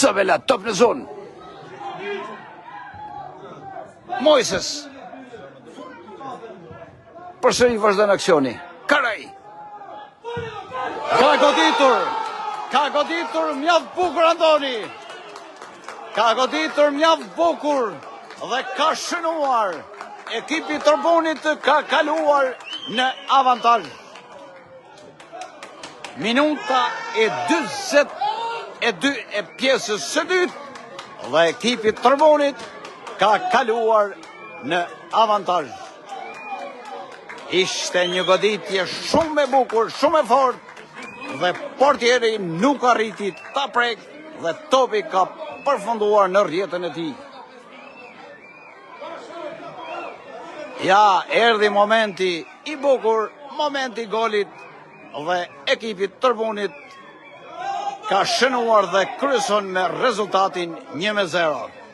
Sabela, top në zonë. Mojses. Përsëri vazhdon aksioni. Karaj. Ka goditur mjaft bukur Andoni. Ka goditur mjaft bukur dhe ka shënuar. Ekipi Tërbunit ka kaluar në avantazh. Minuta e 42 e pjesës së dytë dhe ekipi Tërbunit ka kaluar në avantazh. Ishte një goditje shumë e bukur, shumë e fortë dhe portieri nuk arriti ta prek dhe topi ka përfunduar në rrjetën e tij. Ja, erdhi momenti i bukur, momenti i golit dhe ekipi Tërbunit ka shënuar dhe kryeson me rezultatin 1-0.